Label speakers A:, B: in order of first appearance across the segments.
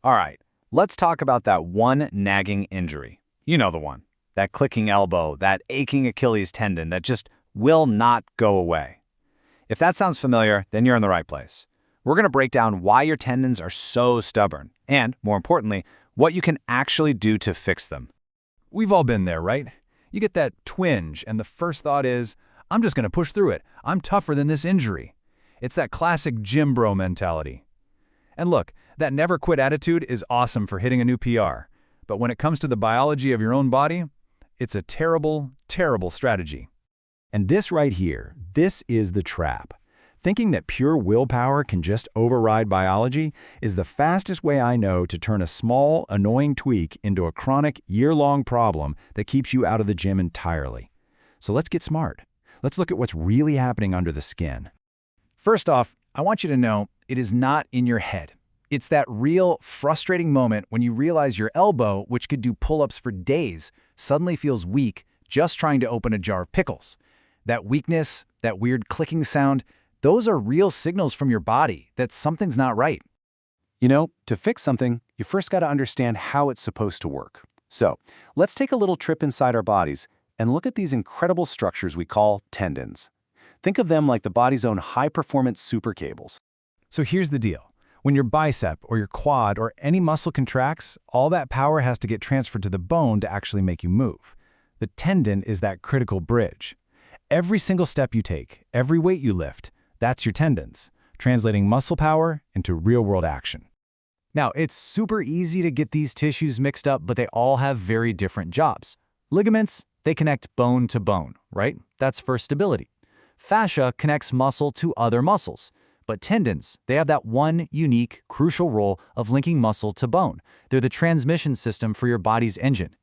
A: All right, let's talk about that one nagging injury. You know the one. That clicking elbow, that aching Achilles tendon that just will not go away. If that sounds familiar, then you're in the right place. We're going to break down why your tendons are so stubborn and, more importantly, what you can actually do to fix them.
B: We've all been there, right? You get that twinge, and the first thought is, I'm just going to push through it. I'm tougher than this injury. It's that classic gym bro mentality. And look, that never quit attitude is awesome for hitting a new PR. But when it comes to the biology of your own body, it's a terrible, terrible strategy.
C: And this right here, this is the trap. Thinking that pure willpower can just override biology is the fastest way I know to turn a small, annoying tweak into a chronic, year-long problem that keeps you out of the gym entirely. So let's get smart. Let's look at what's really happening under the skin.
A: First off, I want you to know it is not in your head. It's that real, frustrating moment when you realize your elbow, which could do pull-ups for days, suddenly feels weak just trying to open a jar of pickles. That weakness, that weird clicking sound, those are real signals from your body that something's not right. You know, to fix something, you first got to understand how it's supposed to work. So, let's take a little trip inside our bodies and look at these incredible structures we call tendons. Think of them like the body's own high-performance super cables.
B: So here's the deal. When your bicep or your quad or any muscle contracts, all that power has to get transferred to the bone to actually make you move. The tendon is that critical bridge. Every single step you take, every weight you lift, that's your tendons, translating muscle power into real-world action.
A: Now, it's super easy to get these tissues mixed up, but they all have very different jobs. Ligaments, they connect bone to bone, right? That's for stability. Fascia connects muscle to other muscles. But tendons, they have that one unique, crucial role of linking muscle to bone. They're the transmission system for your body's engine.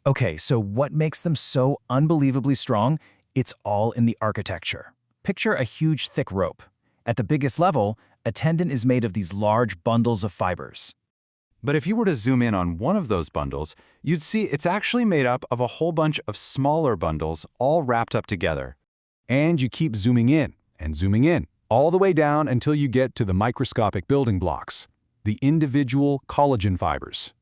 A: Okay, so what makes them so unbelievably strong? It's all in the architecture. Picture a huge, thick rope. At the biggest level, a tendon is made of these large bundles of fibers. But if you were to zoom in on one of those bundles, you'd see it's actually made up of a whole bunch of smaller bundles all wrapped up together.
C: And you keep zooming in and zooming in, all the way down until you get to the microscopic building blocks, the individual collagen fibers.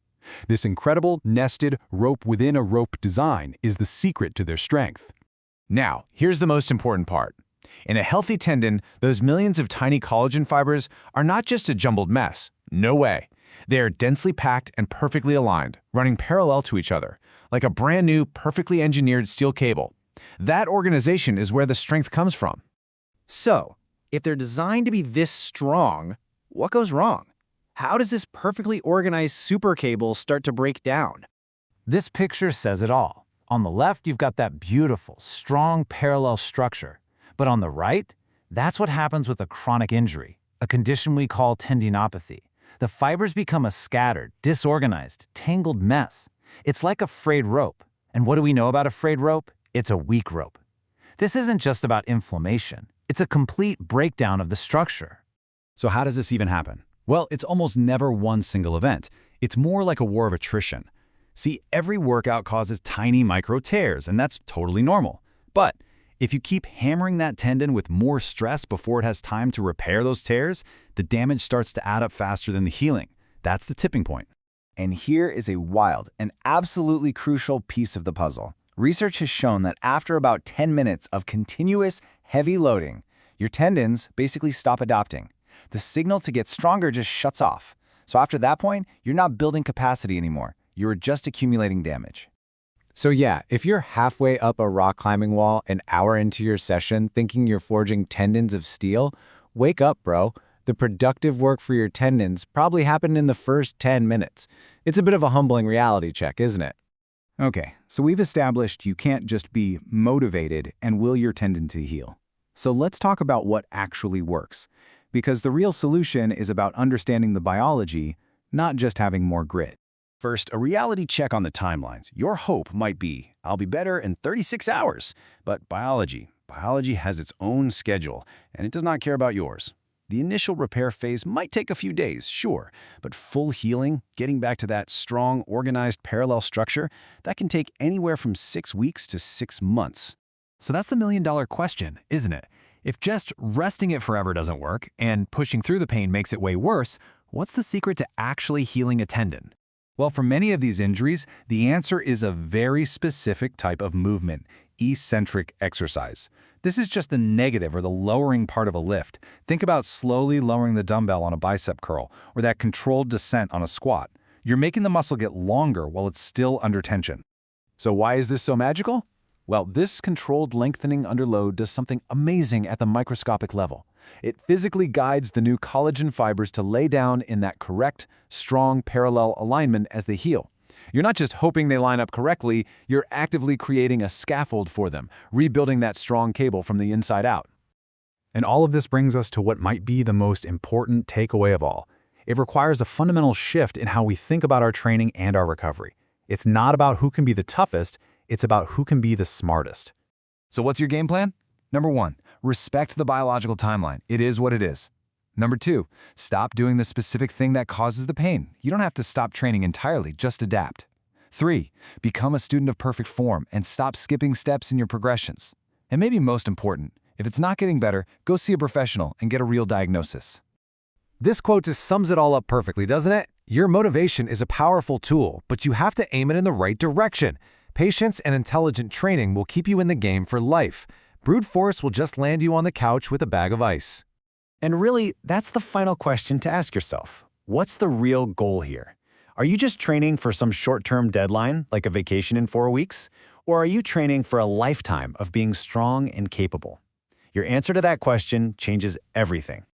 C: This incredible nested rope within a rope design is the secret to their strength.
A: Now, here's the most important part. In a healthy tendon, those millions of tiny collagen fibers are not just a jumbled mess. No way. They are densely packed and perfectly aligned, running parallel to each other, like a brand new, perfectly engineered steel cable. That organization is where the strength comes from. So, if they're designed to be this strong, what goes wrong? How does this perfectly organized super cable start to break down? This picture says it all. On the left, you've got that beautiful, strong, parallel structure. But on the right, that's what happens with a chronic injury, a condition we call tendinopathy. The fibers become a scattered, disorganized, tangled mess. It's like a frayed rope. And what do we know about a frayed rope? It's a weak rope. This isn't just about inflammation. It's a complete breakdown of the structure.
C: So how does this even happen? Well, it's almost never one single event. It's more like a war of attrition. See, every workout causes tiny micro tears, and that's totally normal. But if you keep hammering that tendon with more stress before it has time to repair those tears, the damage starts to add up faster than the healing. That's the tipping point.
A: And here is a wild and absolutely crucial piece of the puzzle. Research has shown that after about 10 minutes of continuous, heavy loading, your tendons basically stop adapting. The signal to get stronger just shuts off. So after that point, you're not building capacity anymore. You're just accumulating damage. So yeah, if you're halfway up a rock climbing wall an hour into your session thinking you're forging tendons of steel, wake up, bro. The productive work for your tendons probably happened in the first 10 minutes. It's a bit of a humbling reality check, isn't it? Okay, so we've established you can't just be motivated and will your tendon to heal. So let's talk about what actually works. Because the real solution is about understanding the biology, not just having more grit. First, a reality check on the timelines. Your hope might be, I'll be better in 36 hours. But biology has its own schedule, and it does not care about yours. The initial repair phase might take a few days, sure, but full healing, getting back to that strong, organized parallel structure, that can take anywhere from 6 weeks to 6 months. So that's the million-dollar question, isn't it? If just resting it forever doesn't work, and pushing through the pain makes it way worse,
C: What's the secret to actually healing a tendon?
B: Well, for many of these injuries, the answer is a very specific type of movement, eccentric exercise. This is just the negative or the lowering part of a lift. Think about slowly lowering the dumbbell on a bicep curl or that controlled descent on a squat. You're making the muscle get longer while it's still under tension.
A: So why is this so magical? Well, this controlled lengthening under load does something amazing at the microscopic level. It physically guides the new collagen fibers to lay down in that correct, strong, parallel alignment as they heal. You're not just hoping they line up correctly, you're actively creating a scaffold for them, rebuilding that strong cable from the inside out.
C: And all of this brings us to what might be the most important takeaway of all. It requires a fundamental shift in how we think about our training and our recovery. It's not about who can be the toughest, it's about who can be the smartest.
A: So what's your game plan? Number 1, respect the biological timeline. It is what it is. Number 2, stop doing the specific thing that causes the pain. You don't have to stop training entirely, just adapt. 3, become a student of perfect form and stop skipping steps in your progressions. And maybe most important, if it's not getting better, go see a professional and get a real diagnosis. This quote just sums it all up perfectly, doesn't it? Your motivation is a powerful tool, but you have to aim it in the right direction. Patience and intelligent training will keep you in the game for life. Brute force will just land you on the couch with a bag of ice. And really, that's the final question to ask yourself. What's the real goal here? Are you just training for some short-term deadline, like a vacation in 4 weeks? Or are you training for a lifetime of being strong and capable? Your answer to that question changes everything.